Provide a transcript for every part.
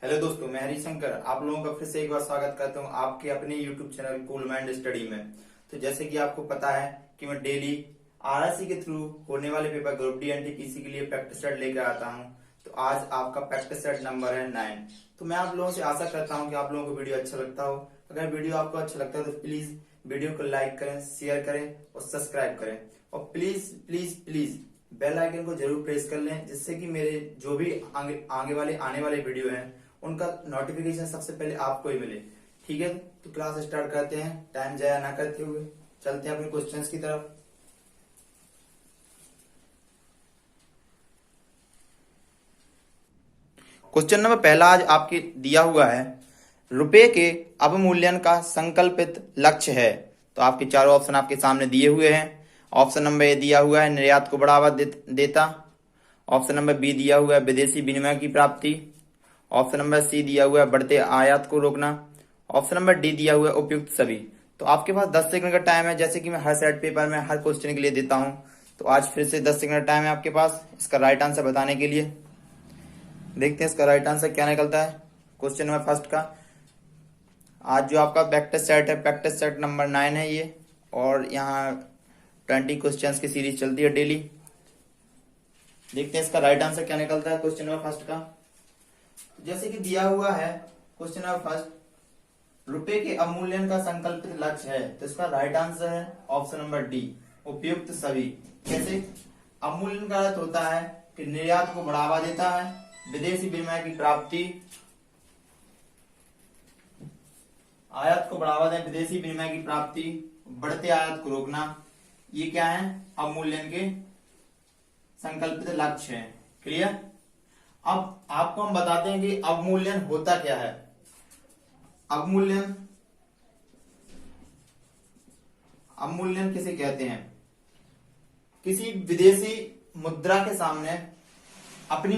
Hello दोस्तों, मैं हरिशंकर आप लोगों का फिर से एक बार स्वागत करता हूं आपके अपने YouTube channel cool mind study में। तो जैसे कि आपको पता है कि मैं डेली आरआरसी के थ्रू होने वाले पेपर ग्रुप डी एनटीपीसी के लिए प्रैक्टिस सेट लेकर आता हूं। तो आज आपका प्रैक्टिस सेट नंबर है 9। तो मैं आप लोगों से आशा करता हूं कि आप लोगों को वीडियो अच्छा लगता हो। अगर वीडियो आपको अच्छा लगता है तो प्लीज वीडियो को लाइक करें, शेयर करें और सब्सक्राइब करें। और please please please bell icon को जरूर प्रेस कर लें, जिससे कि मेरे जो भी आगे वाले आने वाले वीडियो हैं उनका नोटिफिकेशन सबसे पहले आपको ही मिले। ठीक है, तो क्लास स्टार्ट करते हैं, टाइम जाया ना करते हुए चलते हैं अपने क्वेश्चंस की तरफ। क्वेश्चन नंबर पहला आज आपके दिया हुआ है, रुपए के अवमूल्यन का संकल्पित लक्ष्य है। तो आपके चारों ऑप्शन आपके सामने दिए हुए हैं। ऑप्शन नंबर ए दिया हुआ है निर्यात को बढ़ावा देता। ऑप्शन नंबर बी दिया हुआ है विदेशी विनिमय की प्राप्ति। ऑप्शन नंबर सी दिया हुआ है बढ़ते आयात को रोकना। ऑप्शन नंबर डी दिया हुआ है उपयुक्त सभी। तो आपके पास 10 सेकंड का टाइम है, जैसे कि मैं हर सेट पेपर में हर क्वेश्चन के लिए देता हूं। तो आज फिर से 10 सेकंड का टाइम है आपके पास इसका राइट आंसर बताने के लिए। देखते हैं इसका राइट आंसर क्या निकलता है क्वेश्चन नंबर फर्स्ट का। आज जो आपका प्रैक्टिस सेट है, प्रैक्टिस सेट नंबर 9 है ये, और यहाँ 20 क्वेश्चंस की सीरीज चलती है डेली। देखते हैं इसका राइट आंसर क्या निकलता है क्वेश्चन नंबर फर्स्ट का। जैसे कि दिया हुआ है क्वेश्चन नंबर फर्स्ट, रुपए के अवमूल्यन का संकल्पित लक्ष्य है। तो इसका राइट आंसर है ऑप्शन नंबर डी, उपयुक्त सभी। कैसे? अवमूल्यन का अर्थ होता है कि निर्यात को बढ़ावा देता है, विदेशी विनिमय की प्राप्ति, आयात को बढ़ावा दें, विदेशी विनिमय की प्राप्ति, बढ़ते आयात को रोकना। ये क्या है? अवमूल्यन के संकल्पित लक्ष्य है। क्लियर? अब आपको हम बताते हैं कि अवमूल्यन होता क्या है। अवमूल्यन अवमूल्यन किसे कहते हैं? किसी विदेशी मुद्रा के सामने अपनी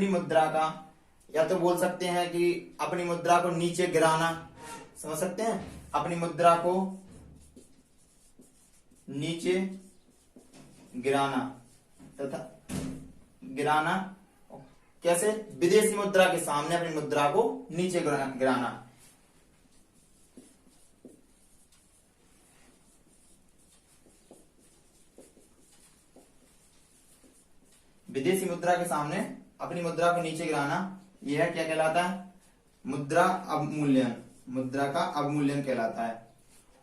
मुद्रा का, या तो बोल सकते हैं कि अपनी मुद्रा को नीचे गिराना। समझ सकते हैं? अपनी मुद्रा को नीचे गिराना तथा गिराना कैसे? विदेशी मुद्रा के सामने अपनी मुद्रा को नीचे गिराना। विदेशी मुद्रा के सामने अपनी मुद्रा को नीचे गिराना, यह क्या कहलाता है? मुद्रा अवमूल्यन। मुद्रा का अवमूल्यन कहलाता है।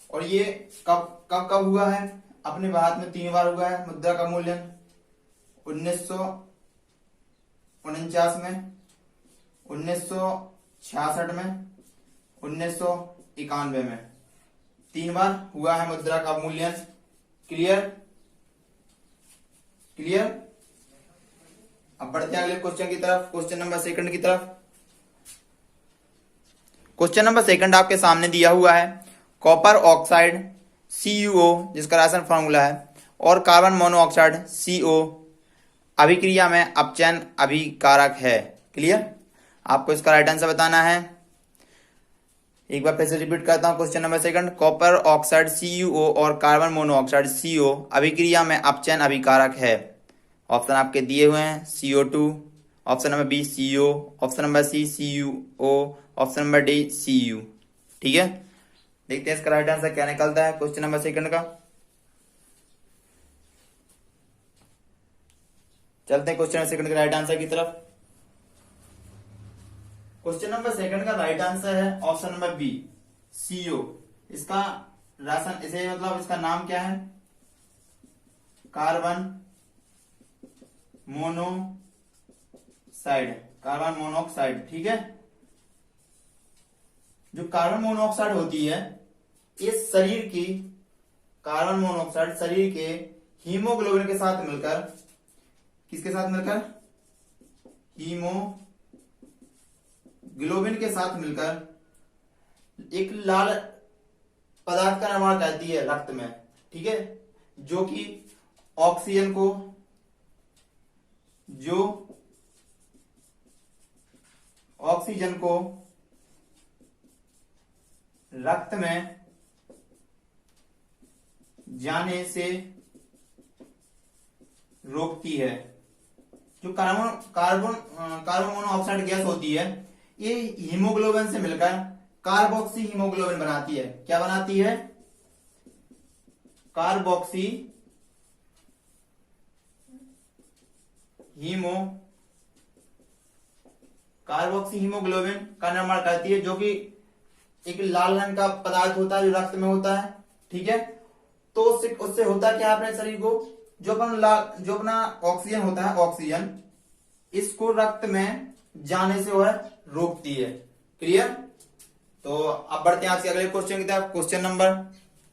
और ये कब कब कब हुआ है? अपने भारत में 3 बार हुआ है मुद्रा का अवमूल्यन। 1949 में, 1966 में, 1991 में 3 बार हुआ है मुद्रा का अवमूल्यन। क्लियर? क्लियर? अब बढ़ते हैं अगले क्वेश्चन की तरफ, क्वेश्चन नंबर सेकंड की तरफ। क्वेश्चन नंबर सेकंड आपके सामने दिया हुआ है, कॉपर ऑक्साइड CuO, जिसका रासायन फॉर्मूला है, और कार्बन मोनोऑक्साइड CO अभिक्रिया में अपचयन अभिकारक है। क्लियर? आपको इसका राइट आंसर बताना है। एक बार फिर से रिपीट करता हूं question number second, copper oxide CuO और कार्बन मोनोऑक्साइड CO अभिक्रिया में अपचयन अभिकारक है। ऑप्शन आपके दिए हुए हैं CO2, option number B CO, option number C CuO, option number D Cu। ठीक है, देखते हैं इसका राइट आंसर क्या निकलता है क्वेश्चन नंबर सेकंड का। चलते हैं क्वेश्चन नंबर सेकंड के राइट आंसर की तरफ। क्वेश्चन नंबर सेकंड का राइट आंसर है ऑप्शन नंबर बी CO। इसका रासायन, इसे मतलब इसका नाम क्या है? Carbon monoxide, carbon monoxide. ठीक है, जो कार्बन मोनोऑक्साइड होती है, इस शरीर की कार्बन मोनोऑक्साइड शरीर के हीमोग्लोबिन के साथ मिलकर, किसके साथ मिलकर? हीमोग्लोबिन के साथ मिलकर एक लाल पदार्थ का निर्माण करती है रक्त में। ठीक है, जो कि ऑक्सीजन को रक्त में जाने से रोकती है। जो carbon carbon carbon monoxide gas होती है, ये हीमोग्लोबिन से मिलकर कार्बोक्सी हीमोग्लोबिन बनाती है। क्या बनाती है? कार्बोक्सी हीमोग्लोबिन का निर्माण करती है, जो कि एक लाल रंग का पदार्थ होता है जो रक्त में होता है। ठीक है, तो उससे होता है क्या अपने शरीर को, जो अपना ऑक्सीजन होता है, ऑक्सीजन इसको रक्त में जाने से वह रोकती है। क्लियर? तो अब बढ़ते हैं आज के अगले क्वेश्चन की तरफ, क्वेश्चन नंबर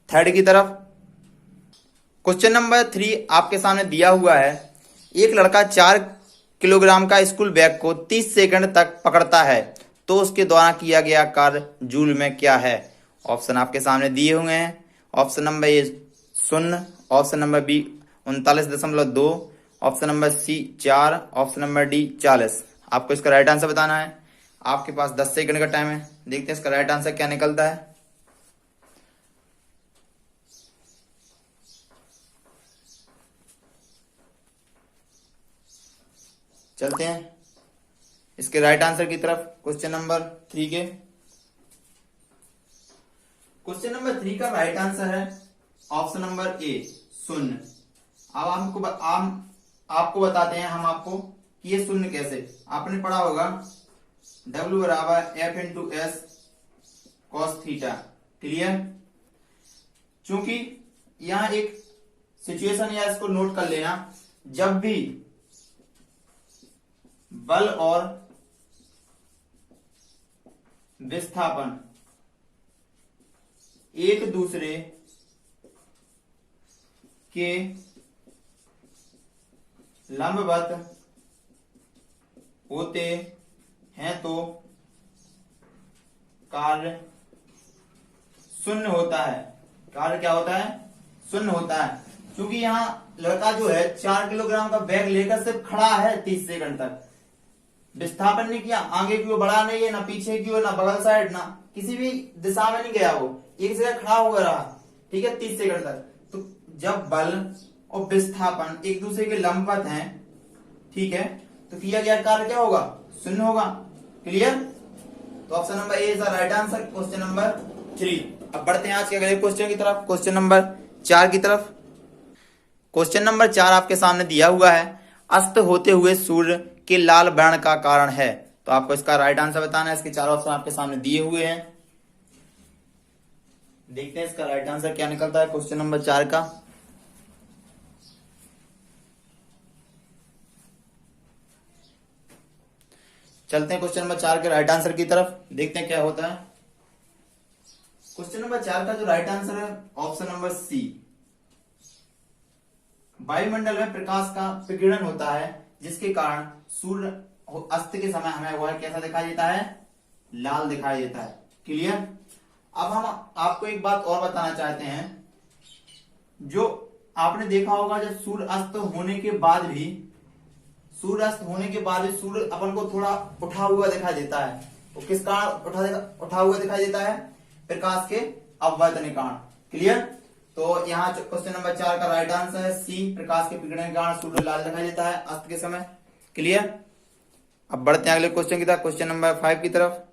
3 की तरफ। क्वेश्चन नंबर 3 आपके सामने दिया हुआ है। एक लड़का 4 किलोग्राम का स्कूल बैग को 30 सेकंड तक पकड़ता है, तो उसके द्वारा किया गया कार्य जूल में क्या है? ऑप्शन आपके सामने दिए हुए हैं। Option number A 0, option number B 39.2, option number C 4, option number D 40। आपको इसका राइट आंसर बताना है। आपके पास 10 सेकंड का टाइम है। देखते हैं इसका राइट आंसर क्या निकलता है। चलते हैं इसके राइट आंसर की तरफ, क्वेश्चन नंबर 3 के। क्वेश्चन नंबर 3 का राइट आंसर है ऑप्शन नंबर ए 0। अब आपको बताते हैं हम आपको कि ये शून्य कैसे। आपने पढ़ा होगा W बराबर F into S cos theta. Clear? चूंकि यहां एक सिचुएशन या इसको नोट कर लेना, जब भी बल और विस्थापन एक दूसरे के लंबवत होते हैं तो कार्य शून्य होता है। कार्य क्या होता है? शून्य होता है। क्योंकि यहाँ लड़का जो है 4 किलोग्राम का बैग लेकर सिर्फ खड़ा है 30 सेकंड तक, विस्थापन नहीं किया, आगे की ओर बढ़ा नहीं है, ना पीछे की ओर, ना बगल साइड, ना किसी भी दिशा में नहीं गया, वो एक जगह खड़ा हुआ रहा। ठीक है, 30 सेकंड तक। तो जब बल और विस्थापन एक दूसरे के लंबवत हैं, ठीक है, तो किया गया कार्य क्या होगा? शून्य होगा। क्लियर? तो option number A is the right answer, question number 3। अब बढ़ते हैं आज के अगले क्वेश्चन की तरफ, क्वेश्चन नंबर 4 की तरफ। क्वेश्चन नंबर 4 आपके सामने दिया हुआ है। अस्त होते हुए सूर्य के लाल वर्ण का कारण है। तो आपको इसका राइट आंसर बताना है। इसके 4 ऑप्शन आपके सामने दिए हुए हैं। देखते हैं इसका राइट आंसर क्या निकलता है क्वेश्चन नंबर 4 का। चलते हैं क्वेश्चन नंबर 4 के राइट आंसर की तरफ, देखते हैं क्या होता है। क्वेश्चन नंबर 4 का जो राइट आंसर है ऑप्शन नंबर सी। वायुमंडल में प्रकाश का विकिरण होता है, जिसके कारण सूर्य अस्त के समय हमें वह कैसा दिखाई देता है? लाल दिखाई देता है। क्लियर? अब हम आपको एक बात और बताना चाहते हैं। जो आपने देखा होगा, जब सूर्य अस्त होने के बाद भी सूर्य अपन को थोड़ा उठा हुआ दिखाई देता है। वो किस कारण उठा हुआ दिखाई देता है? प्रकाश के अपवर्तन के कारण। क्लियर? तो यहाँ क्वेश्चन नंबर 4 का राइट आंसर है सी, प्रकाश के विकिरण के कारण सूर्य लाल दिखाई देता है अस्त के समय। क्लियर? अब बढ़ते हैं अगले क्वेश्चन की तरफ, क्वेश्चन नंबर 5 की तरफ।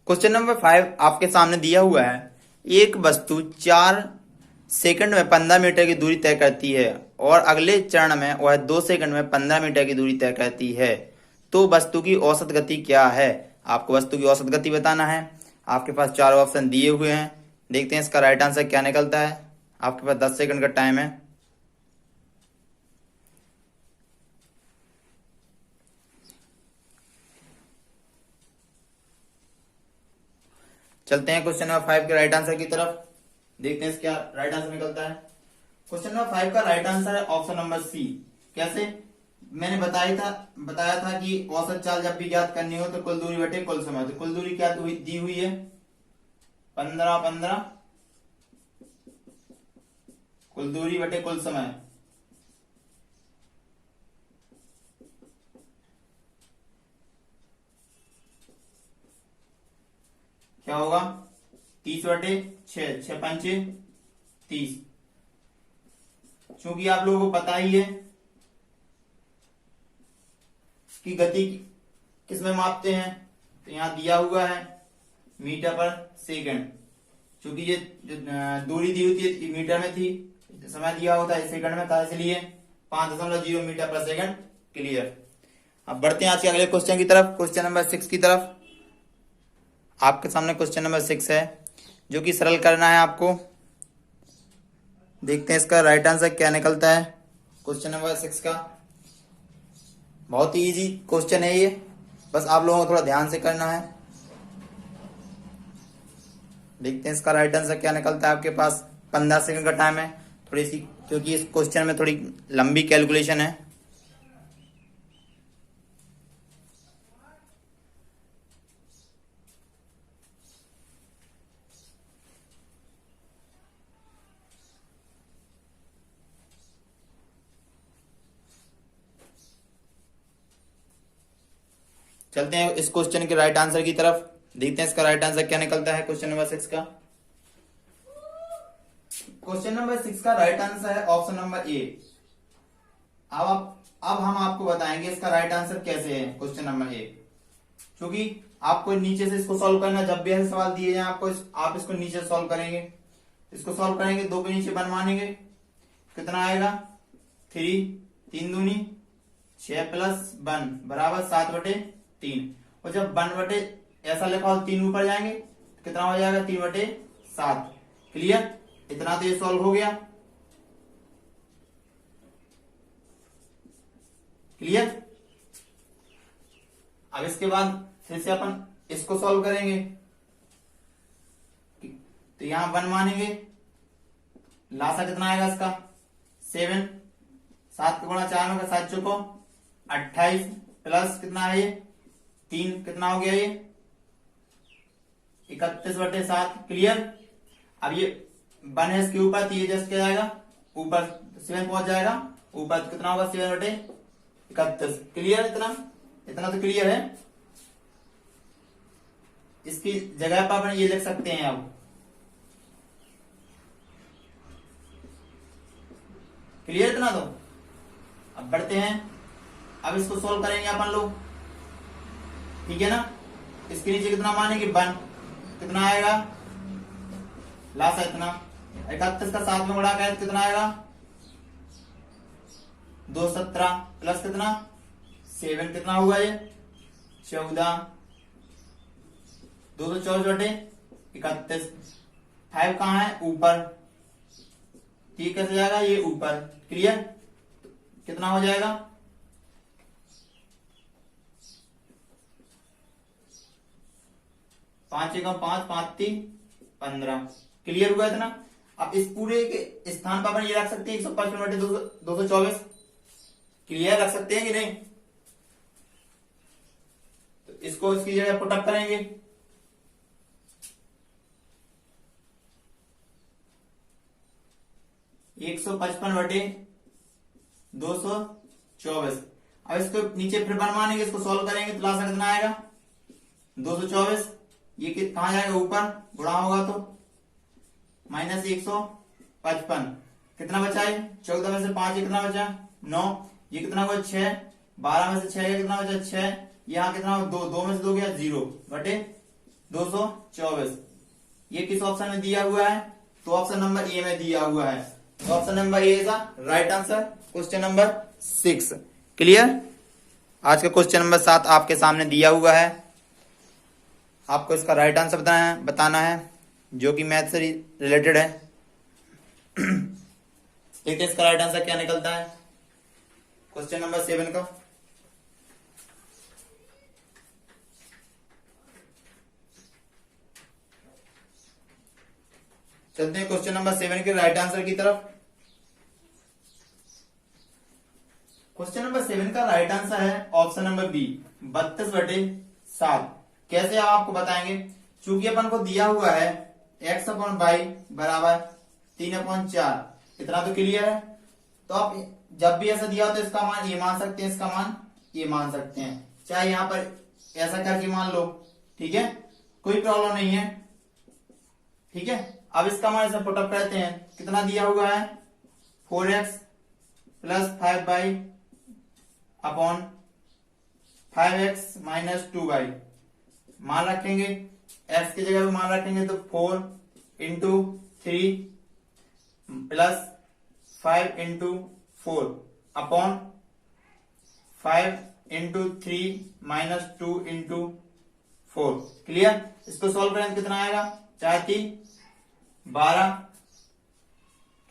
क्वेश्चन नंबर 5 आपके सामने दिया हुआ है। एक वस्तु 4 सेकंड में 15 मीटर की दूरी तय करती है और अगले चरण में वह 2 सेकंड में 15 मीटर की दूरी तय करती है, तो वस्तु की औसत गति क्या है? आपको वस्तु की औसत गति बताना है। आपके पास 4 ऑप्शन दिए हुए हैं। देखते हैं इसका राइट आंसर क्या निकलता है। आपके पास 10 सेकंड का टाइम है। चलते हैं क्वेश्चन नंबर 5 के राइट आंसर की तरफ, देखते हैं इसका राइट आंसर निकलता है। क्वेश्चन नंबर 5 का राइट आंसर है ऑप्शन नंबर सी। कैसे? मैंने बताया था कि औसत चाल जब भी ज्ञात करनी हो तो कुल दूरी बटे कुल समय। तो कुल दूरी क्या दी हुई है? 15 कुल दूरी बटे कुल समय। क्या होगा? 30/6, 6 पंचे 30। चूंकि आप लोगों को पता ही है की गति किस में मापते हैं, तो यहाँ दिया हुआ है मीटर पर सेकंड। क्योंकि ये दूरी दी होती है मीटर में थी, समय दिया होता है सेकंड में था, इसलिए 5.0 मीटर पर सेकंड। क्लियर। अब बढ़ते हैं आज के अगले क्वेश्चन की तरफ, क्वेश्चन नंबर 6 की तरफ। आपके सामने क्वेश्चन नंबर 6 है जो कि सरल करना है आपको। देखते हैं इसका राइट आंसर क्या निकलता है क्वेश्चन नंबर 6 का। बहुत ही इजी क्वेश्चन है ये, बस आप लोगों को थोड़ा ध्यान से करना है। देखते हैं इसका राइट आंसर क्या निकलता है। आपके पास 15 सेकंड का टाइम है, थोड़ी सी, क्योंकि इस क्वेश्चन में थोड़ी लंबी कैलकुलेशन है। चलते हैं इस क्वेश्चन के राइट आंसर की तरफ, देखते हैं इसका राइट आंसर क्या निकलता है क्वेश्चन नंबर 6 का। क्वेश्चन नंबर 6 का राइट आंसर है ऑप्शन नंबर ए। अब हम आपको बताएंगे इसका राइट आंसर कैसे है क्वेश्चन नंबर ए। क्योंकि आपको नीचे से इसको सॉल्व करना, जब भी ऐसे सवाल दिए जाए आपको आप इसको नीचे सॉल्व करेंगे। इसको सॉल्व करेंगे, 2 के नीचे बनवाएंगे, कितना आएगा 3, 3 दूनी 6 प्लस 1 बराबर 7/3। और जब 1/, ऐसा लिखा हो 3 ऊपर जाएंगे तो कितना हो जाएगा 3/7। क्लियर। इतना तो ये सॉल्व हो गया। क्लियर। अब इसके बाद फिर से अपन इसको सॉल्व करेंगे, तो यहां 1 मानेंगे, लासा कितना आएगा इसका 7, 7 गुणा 4 होगा 7 चौको 28 प्लस कितना है ये 3, कितना हो गया ये 31/7। क्लियर। अब ये 1 है इसके ऊपर, तो ये जस्ट क्या जाएगा ऊपर 7 पहुंच जाएगा ऊपर, तो कितना होगा 7/31। क्लियर। इतना तो क्लियर है। इसकी जगह पर अपन ये लिख सकते हैं। अब क्लियर इतना तो। अब बढ़ते हैं, अब इसको सोल्व करेंगे अपन लोग, ठीक है ना। इसके नीचे कितना मानेंगे 1, कितना आएगा लासा इतना 31 का 7 में गुणा करें तो कितना आएगा 217 प्लस कितना 7, कितना हुआ ये 14, 224/31। 5 कहाँ है ऊपर, ठीक कैसे जाएगा ये ऊपर। क्लियर। कितना हो जाएगा 5 एकम 5, 5 3 15। क्लियर हुआ इतना। अब इस पूरे के स्थान पर अपन ये रख सकते हैं 155/224। क्लियर रख सकते हैं कि नहीं। तो इसको इसकी जगह पुटअप करेंगे, एक 155/224। अब इसको नीचे फिर बनवाएंगे, इसको सॉल्व करेंगे तो लासा कितना आएगा 224। ये कहां जाएगा ऊपर, गुणा होगा तो माइनस 155। कितना बचा है 14 में से 5 कितना बचा 9। ये कितना हुआ 6, 12 में से 6 कितना बचा 6। यहाँ कितना हुआ 2, 2 में से 2 गया 0/224। ये किस ऑप्शन में दिया हुआ है, तो ऑप्शन नंबर ए में दिया हुआ है। तो option number A is right answer question number 6। Clear. आज का क्वेश्चन नंबर 7 आपके सामने दिया हुआ है, आपको इसका राइट आंसर बताना है जो कि मैथ से रिलेटेड है। देखते हैं इसका राइट आंसर क्या निकलता है क्वेश्चन नंबर 7 का। चलते हैं क्वेश्चन नंबर 7 के राइट आंसर की तरफ। क्वेश्चन नंबर 7 का राइट आंसर है ऑप्शन नंबर बी 32/7। कैसे आप आपको बताएंगे, चूंकि अपन को दिया हुआ है x/y बराबर 3/4। इतना तो क्लियर है। तो आप जब भी ऐसा दिया हो तो इसका मान ये मान सकते हैं, इसका मान ये मान सकते हैं, चाहे यहां पर ऐसा करके मान लो, ठीक है, कोई प्रॉब्लम नहीं है। ठीक है। अब इसका मान ऐसा पुटअप करते हैं, कितना दिया हुआ है 4x + 5y/4 5x-2y मान रखेंगे, x की जगह पे मान रखेंगे तो 4 × 3 प्लस 5 × 4 अपॉन 5 × 3 - 2 × 4। क्लियर। इसको सॉल्व करें तो कितना आएगा, 4×3 = 12।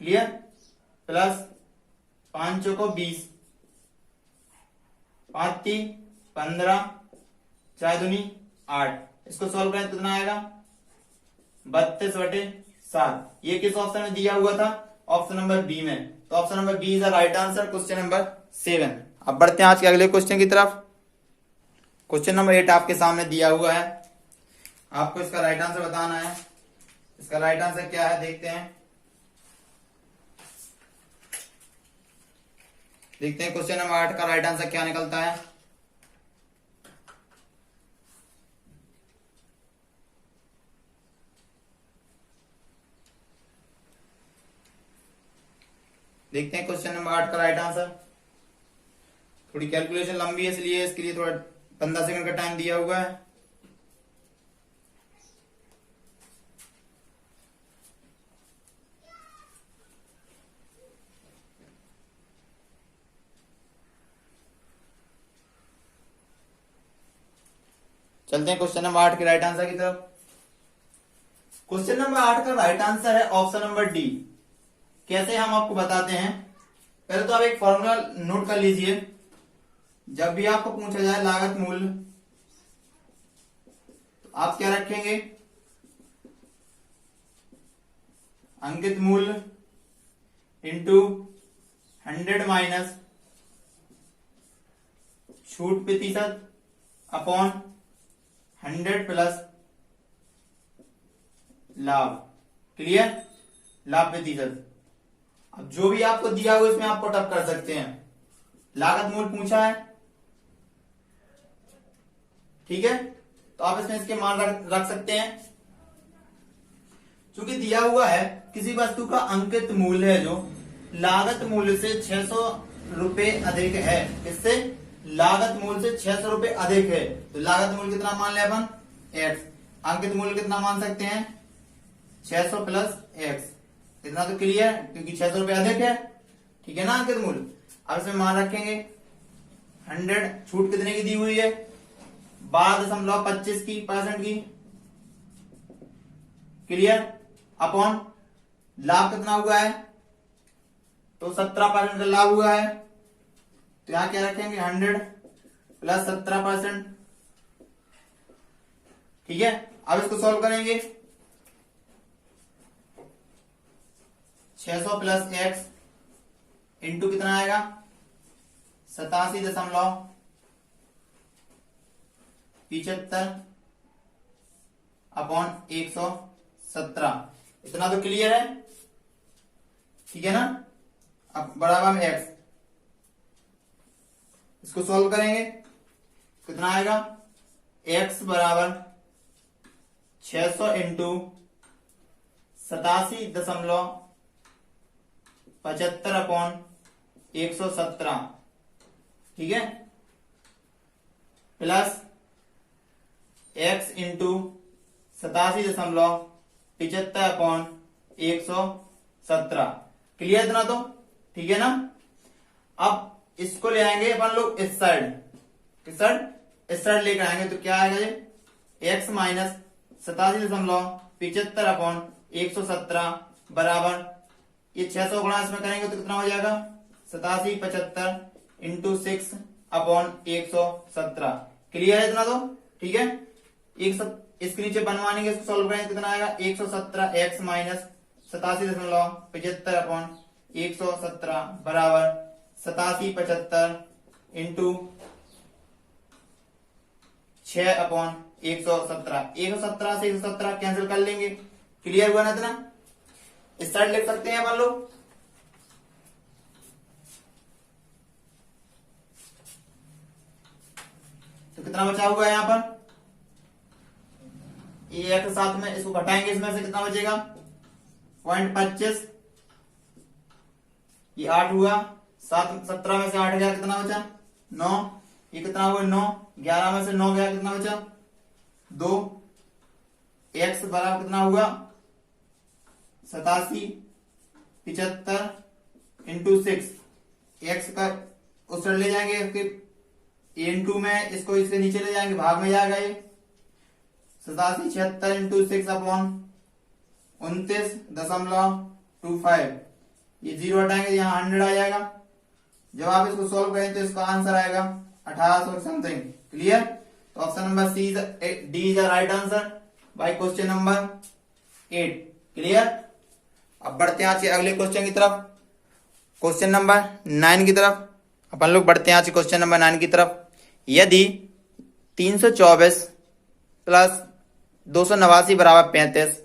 क्लियर। प्लस 5×4 = 20, 5×3 = 15, 4×2 = 8। इसको सॉल्व करें तो कितना आएगा, 32/7। ये किस ऑप्शन में दिया हुआ था, ऑप्शन नंबर बी में। तो option number B is the right answer, question number 7। अब बढ़ते हैं आज के अगले क्वेश्चन की तरफ। क्वेश्चन नंबर 8 आपके सामने दिया हुआ है, आपको इसका राइट आंसर बताना है। इसका राइट आंसर क्या है देखते हैं। देखते हैं क्वेश्चन नंबर 8 का राइट आंसर क्या निकलता है। देखते हैं क्वेश्चन नंबर 8 का राइट आंसर। थोड़ी कैलकुलेशन लंबी है इसलिए इसके लिए थोड़ा 15 सेकंड का टाइम दिया हुआ है। चलते हैं क्वेश्चन नंबर 8 के राइट आंसर की तरफ। क्वेश्चन नंबर 8 का राइट आंसर है ऑप्शन नंबर डी। कैसे हम आपको बताते हैं, पहले तो आप एक फॉर्मूला नोट कर लीजिए। जब भी आपको पूछा जाए लागत मूल्य, तो आप क्या रखेंगे, अंकित मूल्य इंटू 100 माइनस छूट प्रतिशत अपॉन 100 प्लस लाभ। क्लियर। लाभ प्रतिशत। अब जो भी आपको दिया हुआ इसमें आप पुट अप कर सकते हैं। लागत मूल्य पूछा है, ठीक है, तो आप इसमें इसके मान रख सकते हैं। चूंकि दिया हुआ है किसी वस्तु का अंकित मूल्य है जो लागत मूल्य से 600 रुपए अधिक है, इससे लागत मूल्य से 600 रुपए अधिक है, तो लागत मूल्य कितना मान ले अपन, x। अंकित मूल्य कितना मान सकते हैं, 600 प्लस x। इतना तो क्लियर, क्योंकि 600 रुपए अधिक है, ठीक है ना अंकित मूल्य। अब इसमें मान रखेंगे 100, छूट कितने की दी हुई है, 12.25 की % की। क्लियर। अपॉन लाभ कितना हुआ है, तो 17% का लाभ हुआ है, तो यहां क्या रखेंगे, 100 प्लस 17%। ठीक है। अब इसको सॉल्व करेंगे, 600 प्लस x इंटू कितना आएगा, 87.75 अपॉन 117। इतना तो क्लियर है, ठीक है ना। अब बराबर में x, इसको सॉल्व करेंगे कितना आएगा, x बराबर 600 इंटू 87.75 अपॉन 117, ठीक है, plus x into 87.75 upon 117। Clear इतना तो, ठीक है ना। अब इसको ले आएंगे अपन लोग इस साइड, किस साइड, इस साइड लेकर आएंगे, तो क्या आएगा ये, x माइनस 87.75 अपॉन 117 बराबर, ये 600 गुणा इसमें करेंगे तो कितना हो जाएगा, 87.75 इंटू 6 अपॉन 117। क्लियर है इतना तो, ठीक है। इसके नीचे बनवाएंगे, इसको सॉल्व करेंगे कितना आएगा, 117x माइनस 87.75 अपॉन 117 बराबर 87.75 इंटू 6 अपॉन 117। 117 से 117 कैंसिल कर लेंगे। क्लियर हुआ ना इतना। इस साइड लिख सकते हैं अपन लोग, तो कितना बचा हुआ है यहाँ पर, ये के साथ में इसको घटाएंगे, इसमें से कितना बचेगा, 0.25, ये 8 हुआ, 17 में से 8 गया, कितना बचा, 9, ये कितना हुआ 9, 11 में से 9 गया, कितना बचा 2। x बराबर कितना हुआ 87, 75 इंटू 6। x का उस तरह ले जाएंगे फिर इंटू में इसको इससे नीचे ले जाएंगे, भाग में जाएगा ये 87, 76 इंटू 6 अपॉन 29.25। ये 0 हटाएंगे यहाँ 100 आ जाएगा। जब आप इसको सोल्व करें तो इसका आंसर आएगा 1800 समथिंग। क्लियर? तो option number C D is the right answer by question number 8। Clear? अब बढ़ते हैं आज के अगले क्वेश्चन की तरफ, क्वेश्चन नंबर 9 की तरफ। अपन लोग बढ़ते हैं आज क्वेश्चन नंबर 9 की तरफ। यदि 324 प्लस 289 बराबर 35,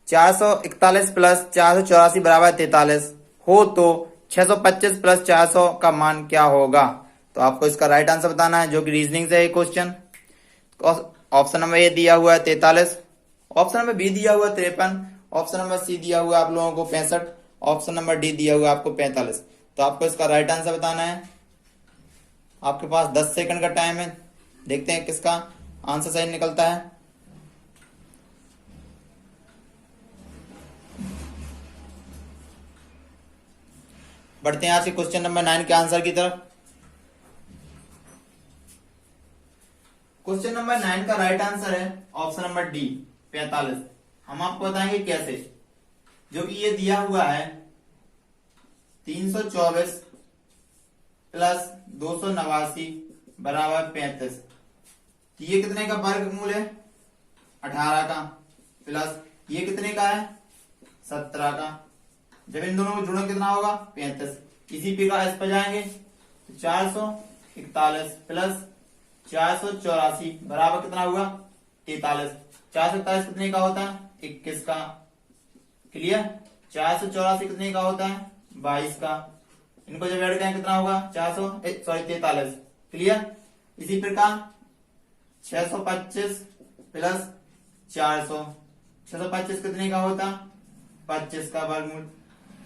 441 प्लस 484 बराबर 43 हो तो 625 प्लस 400 का मान क्या होगा? तो आपको इसका राइट आंसर बताना है, जो कि रीजनिंग से है क्वेश्चन। ऑप्शन नंबर ए दिया हुआ है 43, ऑप्शन नंबर बी दिया हुआ है 53, ऑप्शन नंबर सी दिया हुआ है आप लोगों को 65, ऑप्शन नंबर डी दिया हुआ है आपको 45। तो आपको इसका राइट आंसर बताना है। आपके पास 10 सेकंड का टाइम है, देखते हैं किसका आंसर सही निकलता है। बढ़ते हैं आज के क्वेश्चन नंबर 9 के आंसर की तरफ। क्वेश्चन नंबर 9 का राइट आंसर है ऑप्शन नंबर डी 45। हम आपको बताएंगे कैसे। जो कि ये दिया हुआ है 324 प्लस 289 बराबर 35। तो ये कितने का वर्गमूल है 18 का, प्लस ये कितने का है 17 का। जब इन दोनों को जोड़ें कितना होगा 35। इसी प्रकार इस पर जाएंगे तो 441 प्लस 484 बराबर कितना हुआ 43। 441 कितने का होता है 21 का। क्लियर? 484 कितने का होता है 22 का। इनको जब ऐड करें कितना होगा 43। क्लियर? इसी प्रकार 625 प्लस 400, 625 कितने का होता 25 का वर्गमूल,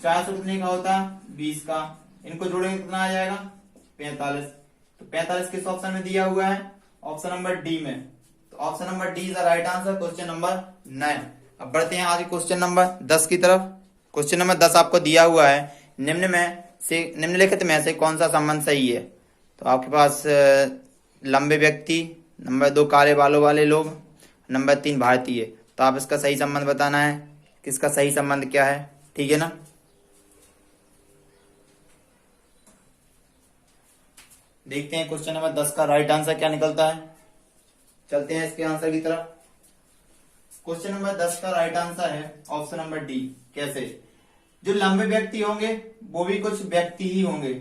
400 कितने का होता 20 का। इनको जोड़ेंगे कितना आ जाएगा 45। तो 45 किस ऑप्शन में दिया हुआ है ऑप्शन नंबर डी में। तो option number D is the right answer question number 9। अब बढ़ते हैं आज क्वेश्चन नंबर 10 की तरफ। क्वेश्चन नंबर 10 आपको दिया हुआ है निम्नलिखित में से कौन सा संबंध सही है? तो आपके पास लंबे व्यक्ति, नंबर 2 काले बालों वाले लोग, नंबर 3 भारतीय। तो आप इसका सही संबंध बताना है, किसका सही संबंध क्या है। ठीक है ना? देखते हैं क्वेश्चन नंबर 10 का राइट आंसर क्या निकलता है। चलते हैं इसके आंसर की तरफ। क्वेश्चन नंबर 10 का राइट आंसर है ऑप्शन नंबर डी। कैसे? जो लंबे व्यक्ति होंगे वो भी कुछ व्यक्ति ही होंगे,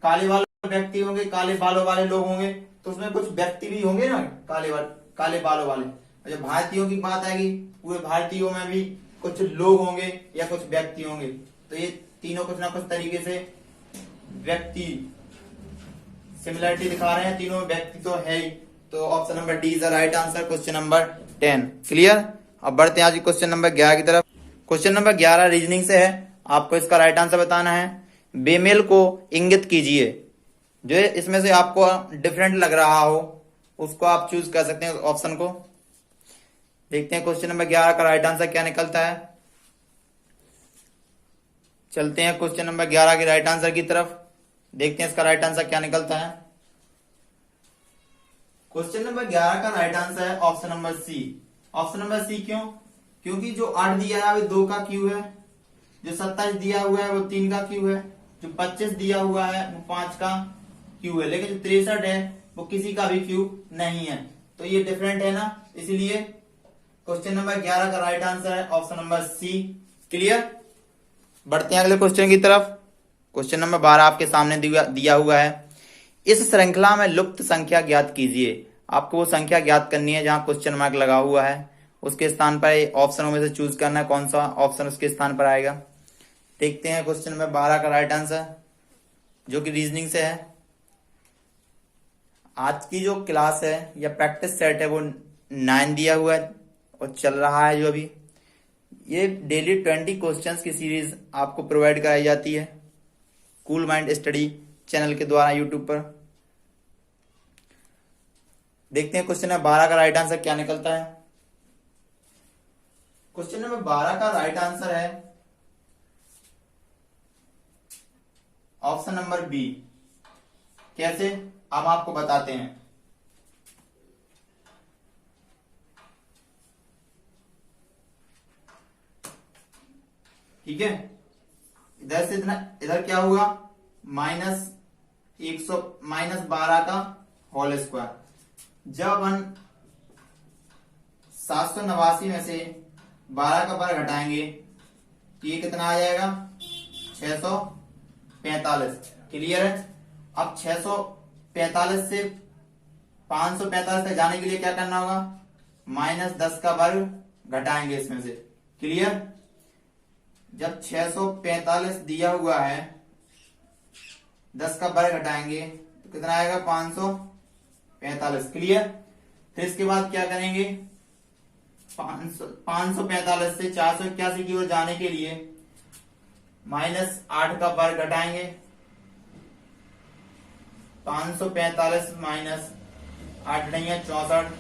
काले बालों व्यक्ति होंगे, काले बालों वाले लोग होंगे, तो उसमें कुछ व्यक्ति भी होंगे ना काले बालों वाले। जब भारतीयों की बात आएगी पूरे भारतीयों में भी कुछ लोग होंगे या कुछ व्यक्ति होंगे। तो ये तीनों कुछ ना कुछ तरीके से व्यक्ति सिमिलरिटी दिखा रहे हैं, तीनों व्यक्ति तो है ही। तो option number D is the right answer question number 10। Clear? अब बढ़ते हैं आज क्वेश्चन नंबर 11 की तरफ। क्वेश्चन नंबर 11 रीजनिंग से है, आपको इसका राइट आंसर बताना है। बेमेल को इंगित कीजिए। जो इसमें से आपको डिफरेंट लग रहा हो उसको आप चूज कर सकते हैं ऑप्शन को। देखते हैं क्वेश्चन नंबर 11 का राइट आंसर क्या निकलता है। चलते हैं क्वेश्चन नंबर 11 के राइट आंसर की तरफ, देखते हैं इसका राइट आंसर क्या निकलता है। क्वेश्चन नंबर 11 का राइट आंसर है option number C. Option number C क्यों? क्योंकि जो 8 दिया है वो 2 का क्यू है, जो 27 दिया हुआ है वो 3 का क्यू है, जो 25 दिया हुआ है वो 5 का क्यू है, लेकिन जो 63 है वो किसी का भी क्यू नहीं है। तो ये डिफरेंट है ना, इसलिए क्वेश्चन नंबर 11 का राइट आंसर है ऑप्शन नंबर सी। क्लियर? बढ़ते हैं अगले क्वेश्चन की तरफ। क्वेश्चन नंबर 12 आपके सामने दिया हुआ है। इस श्रृंखला में लुप्त संख्या ज्ञात कीजिए। आपको वो संख्या ज्ञात करनी है जहां क्वेश्चन मार्क लगा हुआ है, उसके स्थान पर ऑप्शनों में से चूज करना है कौन सा ऑप्शन उसके स्थान पर आएगा। देखते हैं क्वेश्चन नंबर 12 का राइट आंसर, जो कि रीजनिंग से है। आज की जो क्लास है या प्रैक्टिस सेट है वो 9 दिया हुआ है और चल रहा है। जो अभी ये डेली 20 क्वेश्चंस की सीरीज आपको प्रोवाइड कराई जाती है कूल माइंड स्टडी चैनल के द्वारा यूट्यूब पर। देखते हैं क्वेश्चन नंबर 12 का राइट आंसर क्या निकलता है। क्वेश्चन नंबर 12 का राइट आंसर है ऑप्शन नंबर बी। कैसे, अब आपको बताते हैं। ठीक है, इधर से इधर क्या हुआ, -12 का होल स्क्वायर। जब अपन 789 में से 12 का वर्ग घटाएंगे तो ये कितना आ जाएगा, 645। क्लियर है। अब 645 से 545 तक जाने के लिए क्या करना होगा, -10 का वर्ग घटाएंगे इसमें से। क्लियर। जब 645 दिया हुआ है, 10 का वर्ग घटाएंगे तो कितना आएगा, 545। क्लियर। फिर इसके बाद क्या करेंगे, 545 से 481 की ओर जाने के लिए -8 का वर्ग घटाएंगे। 545 -8 नहीं है 64,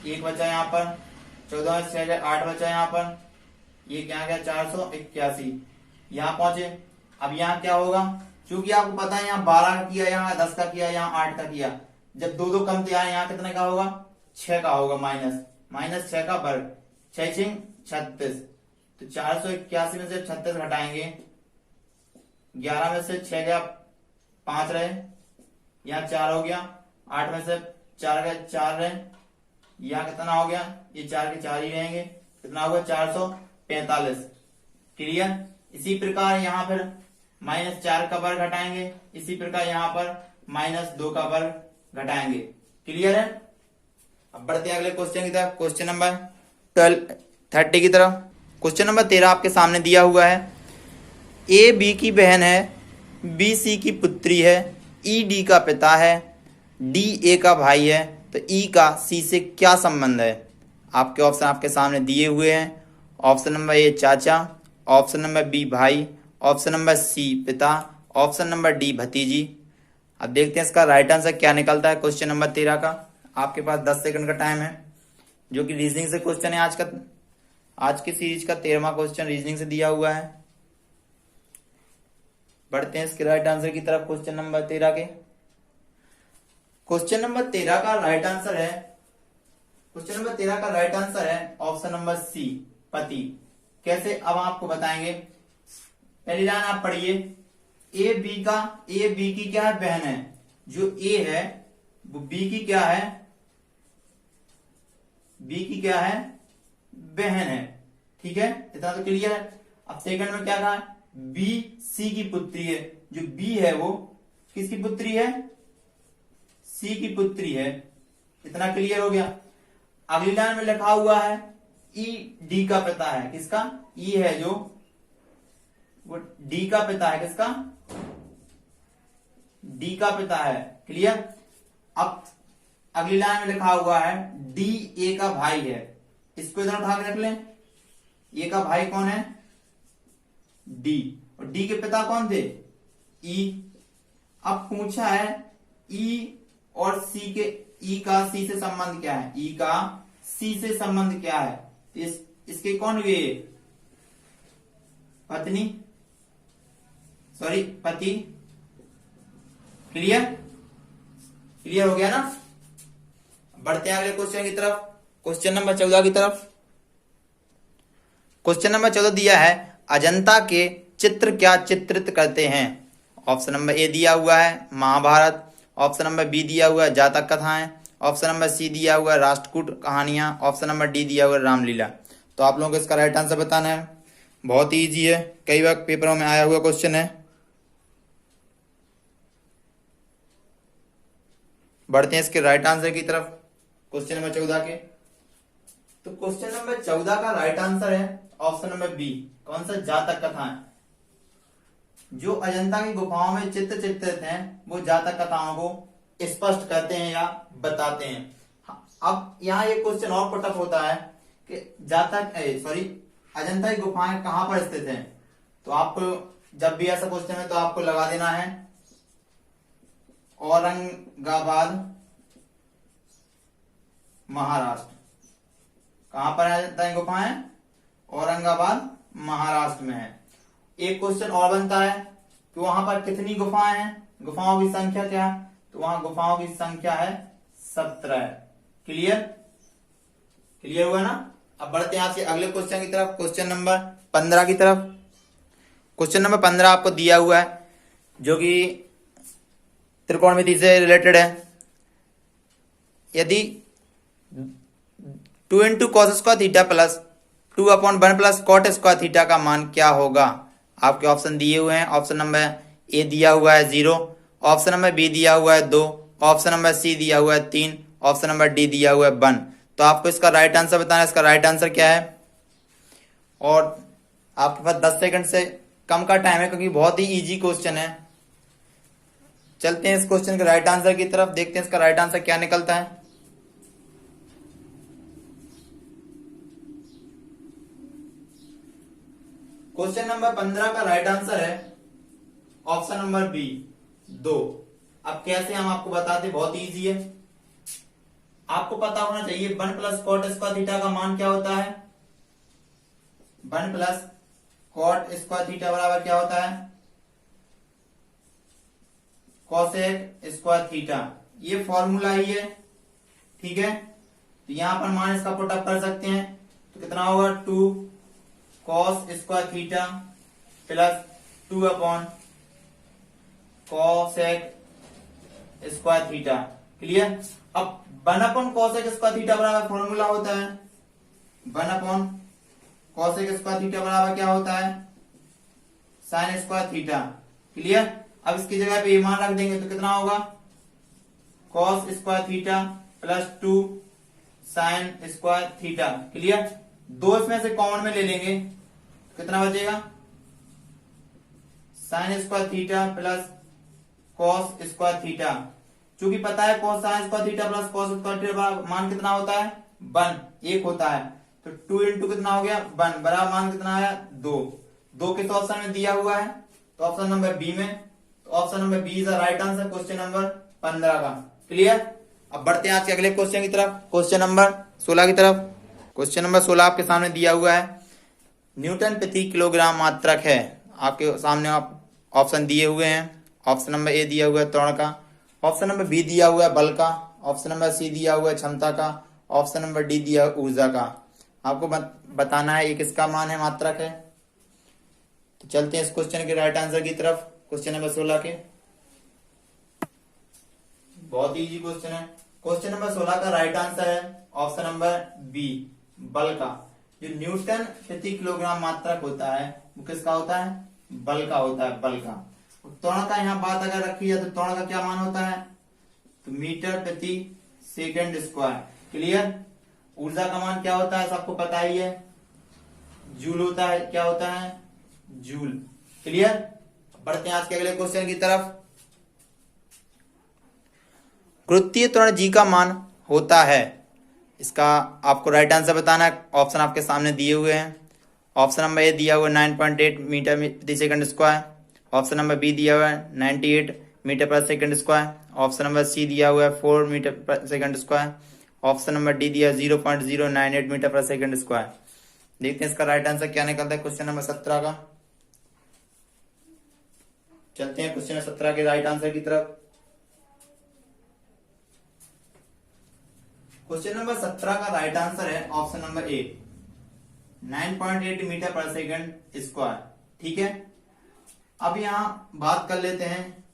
एक बचा यहाँ पर, 14 6 8 बचा यहाँ पर, ये क्या गया 481, यहाँ पहुंचे। अब यहाँ क्या होगा, क्योंकि आपको पता है यहाँ 12 का किया, यहाँ 10 का किया, यहाँ 8 का किया। जब दो कम थे यहाँ कितने का होगा, 6 का होगा, -6 का वर्ग, 6 6 36। तो 481 में से 36 घटाएंगे, 11 में से 6 गया 5 रहे, यहाँ 4 हो गया, 8 में से 4 गया 4 रहे, यहाँ कितना हो गया, ये 4 के 4 ही रहेंगे, कितना होगा 445। क्लियर। इसी प्रकार यहाँ पर -4 का वर्ग घटाएंगे, इसी प्रकार यहाँ पर -2 का वर्ग घटाएंगे। क्लियर है। अब बढ़ते हैं अगले क्वेश्चन की तरफ, क्वेश्चन नंबर 30 की तरफ। क्वेश्चन नंबर 13 आपके सामने दिया हुआ है। ए बी की बहन है, बी सी की पुत्री है, ई डी का पिता है, डी ए का भाई है, तो ई का सी से क्या संबंध है। आपके ऑप्शन आपके सामने दिए हुए हैं। ऑप्शन नंबर ए चाचा, ऑप्शन नंबर बी भाई, ऑप्शन नंबर सी पिता, ऑप्शन नंबर डी भतीजी। अब देखते हैं इसका राइट आंसर क्या निकलता है क्वेश्चन नंबर 13 का। आपके पास 10 सेकंड का टाइम है, जो कि रीजनिंग से क्वेश्चन है। आज की सीरीज का 13वां क्वेश्चन रीजनिंग से दिया हुआ है। बढ़ते हैं इसके राइट आंसर की तरफ क्वेश्चन नंबर 13 के। क्वेश्चन नंबर 13 का राइट आंसर है, क्वेश्चन नंबर 13 का राइट आंसर है ऑप्शन नंबर सी पति। कैसे, अब आपको बताएंगे। पहली लाइन आप पढ़िए, ए बी की क्या है, बहन है। जो ए है वो बी की क्या है, बी की क्या है, बहन है। ठीक है, इतना तो क्लियर है। अब सेकंड में क्या कहा, बी सी की पुत्री है। जो बी है वो किसकी पुत्री है, सी की पुत्री है। इतना क्लियर हो गया। अगली लाइन में लिखा हुआ है ई डी का पिता है। किसका, ई है जो, वो डी का पिता है। किसका, डी का पिता है। क्लियर। अब अगली लाइन में लिखा हुआ है डी ए का भाई है। इसको इधर उठा के रख लें। ए का भाई कौन है, डी, और डी के पिता कौन थे, ई। अब पूछा है ई और सी के, ई का सी से संबंध क्या है, ई का सी से संबंध क्या है। इसके कौन हुए, पत्नी, सॉरी पति। क्लियर, क्लियर हो गया ना। बढ़ते हैं अगले क्वेश्चन की तरफ, क्वेश्चन नंबर 14 की तरफ। क्वेश्चन नंबर 14 दिया है, अजंता के चित्र क्या चित्रित करते हैं। ऑप्शन नंबर ए दिया हुआ है महाभारत, ऑप्शन नंबर बी दिया हुआ है जातक कथाएं, ऑप्शन नंबर सी दिया हुआ है राष्ट्रकूट कहानियां, ऑप्शन नंबर डी दिया हुआ है रामलीला। तो आप लोगों को इसका राइट आंसर बताना है। बहुत ही ईजी है, कई बार पेपरों में आया हुआ क्वेश्चन है। बढ़ते हैं इसके राइट आंसर की तरफ, क्वेश्चन नंबर 14 के। तो क्वेश्चन नंबर 14 का राइट आंसर है ऑप्शन नंबर बी। कौन सा, जातक कथाएं। जो अजंता की गुफाओं में चित्र चित्रित हैं वो जातक कथाओं को स्पष्ट करते हैं या बताते हैं। अब यहाँ एक क्वेश्चन और पुटअप होता है कि अजंता की गुफाएं कहां पर स्थित हैं। तो आपको जब भी ऐसा क्वेश्चन है तो आपको लगा देना है औरंगाबाद महाराष्ट्र। कहां पर है गुफाएं? औरंगाबाद महाराष्ट्र में है। एक क्वेश्चन और बनता है कि वहां पर कितनी गुफाएं हैं, गुफाओं की संख्या क्या है? तो वहां गुफाओं की संख्या है 17। क्लियर? क्लियर हुआ ना? अब बढ़ते हैं आज के अगले क्वेश्चन की तरफ, क्वेश्चन नंबर 15 की तरफ। क्वेश्चन नंबर 15 आपको दिया हुआ है जो कि त्रिकोणमिति से रिलेटेड है। यदि 2 into cos square theta plus 2/1 plus cot square theta का मान क्या होगा? आपके ऑप्शन दिए हुए हैं। ऑप्शन नंबर ए दिया हुआ है 0, ऑप्शन नंबर बी दिया हुआ है 2, ऑप्शन नंबर सी दिया हुआ है 3, ऑप्शन नंबर डी दिया हुआ है 1। तो आपको इसका राइट आंसर बताना है। इसका राइट आंसर क्या है? और आपके पास 10 सेकंड से कम का टाइम है क्योंकि बहुत ही इजी क्वेश्चन है। चलते हैं इस क्वेश्चन के राइट आंसर की तरफ, देखते हैं इसका राइट आंसर क्या निकलता है। क्वेश्चन नंबर 15 का राइट आंसर है ऑप्शन नंबर बी 2। अब कैसे हम आपको बताते, बहुत इजी है। आपको पता होना चाहिए 1 प्लस कॉट स्क्वायर थीटा का मान क्या होता है? 1 प्लस कॉट स्क्वायर थीटा बराबर क्या होता है? Cosec square theta. ये फॉर्मूला ही है, ठीक है। तो यहां पर मान इसका पुटअप कर सकते हैं। तो कितना होगा? 2 cos square theta plus 2 cosec square theta. Clear? अब 1 कॉसेक स्क्वायर थीटा बराबर फॉर्मूला होता है 1 कॉसेक स्क्वायर थीटा बराबर क्या होता है? Sine square theta. क्लियर? अब इसकी जगह पे ये मान रख देंगे तो कितना होगा? Cos square theta plus 2 sine square theta. Clear? 2 इसमें से कॉमन में ले लेंगे तो कितना बचेगा? Sine square theta plus cos square theta. चूंकि पता है cos sine square theta plus cos square theta मान कितना होता है? 1 होता है। तो 2 इंटू कितना हो गया? 1 बराबर मान कितना आया? 2 किस ऑप्शन में दिया हुआ है? तो ऑप्शन नंबर बी में। तो option number B is the right answer question number 15 का। क्लियर? अब बढ़ते हैं आज के अगले क्वेश्चन की तरफ, क्वेश्चन नंबर 16 की तरफ। क्वेश्चन नंबर 16 आपके सामने दिया हुआ है न्यूटन प्रति किलोग्राम मात्रक है। आपके सामने ऑप्शन दिए हुए हैं। ऑप्शन नंबर ए दिया हुआ है त्वरण का, ऑप्शन नंबर बी दिया हुआ है बल का, ऑप्शन नंबर सी दिया हुआ है क्षमता का, ऑप्शन नंबर डी दिया हुआ है ऊर्जा का। आपको बताना है ये किसका मान है, मात्रक है। तो चलते हैं इस क्वेश्चन के राइट आंसर की तरफ, क्वेश्चन नंबर 16 के। बहुत इजी क्वेश्चन है। क्वेश्चन नंबर 16 का राइट आंसर है ऑप्शन नंबर बी बल का। जो न्यूटन प्रति किलोग्राम मात्रक होता है वो किसका होता है? बल का होता है, बल का। त्वरण का यहाँ बात अगर रखी है तो त्वरण का क्या मान होता है? तो मीटर प्रति सेकंड स्क्वायर। क्लियर? ऊर्जा का मान क्या होता है? सबको पता ही है, जूल होता है। क्या होता है? जूल। क्लियर? बढ़ते हैं आज के अगले क्वेश्चन की तरफ। गुरुत्वीय त्वरण जी का मान होता है, इसका आपको राइट आंसर बताना है। ऑप्शन आपके सामने दिए हुए हैं। ऑप्शन नंबर ए दिया हुआ है 9.8 मीटर प्रति second square, option number B दिया हुआ है 98 मीटर पर second square, option number C दिया हुआ है 4 मीटर पर second square, option number D दिया 0.098 मीटर पर सेकंड स्क्वायर। देखते हैं इसका राइट आंसर क्या निकलता है क्वेश्चन नंबर 17 का। चलते हैं क्वेश्चन नंबर 17 के राइट आंसर की तरफ। क्वेश्चन नंबर 17 का राइट आंसर है ऑप्शन नंबर ए 9.8 मीटर पर सेकंड स्क्वायर। ठीक है? अब यहां बात कर लेते हैं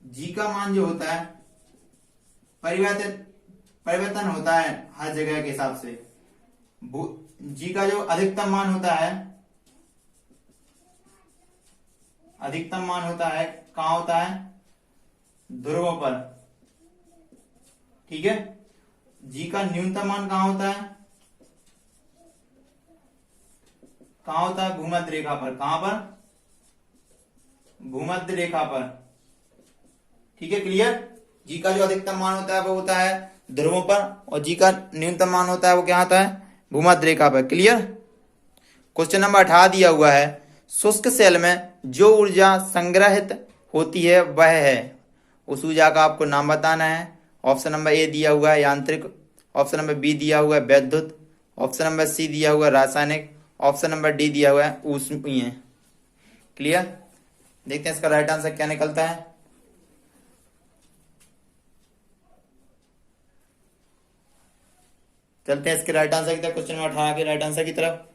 जी का मान जो होता है परिवर्तन होता है हर जगह के हिसाब से। जी का जो अधिकतम मान होता है, अधिकतम मान होता है कहां होता है? ध्रुवों पर। ठीक है? जी का न्यूनतम मान कहां होता है? कहां होता है? भूमध्य रेखा पर। कहां पर? भूमध्य रेखा पर। ठीक है? क्लियर? जी का जो अधिकतम मान होता है वो होता है ध्रुवों पर, और जी का न्यूनतम मान होता है वो क्या होता है? भूमध्य रेखा पर। क्लियर? क्वेश्चन नंबर 18 दिया हुआ है शुष्क सेल में जो ऊर्जा संग्रहित होती है वह है, उस ऊर्जा का आपको नाम बताना है। ऑप्शन नंबर ए दिया हुआ है यांत्रिक, ऑप्शन नंबर बी दिया हुआ है वैद्युत, ऑप्शन नंबर सी दिया हुआ है रासायनिक, ऑप्शन नंबर डी दिया हुआ है ऊष्मीय। क्लियर? देखते हैं इसका राइट आंसर क्या निकलता है। चलते हैं इसके राइट आंसर की तरफ, क्वेश्चन नंबर 18 के राइट आंसर की तरफ।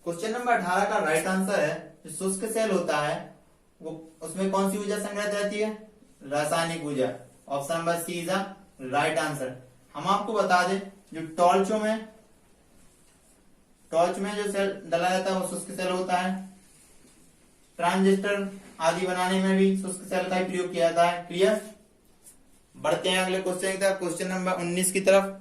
क्वेश्चन नंबर 18 का राइट आंसर है जो शुष्क सेल होता है वो उसमें कौन सी ऊर्जा संग्रहित रहती है? रासायनिक ऊर्जा। Option number C is the right answer. हम आपको बता दें जो टॉर्च में जो सेल डाला जाता है वो शुष्क सेल होता है। ट्रांजिस्टर आदि बनाने में भी शुष्क सेल का ही प्रयोग किया जाता है। क्लियर? बढ़ते हैं अगले क्वेश्चन की तरफ, क्वेश्चन नंबर 19 की तरफ।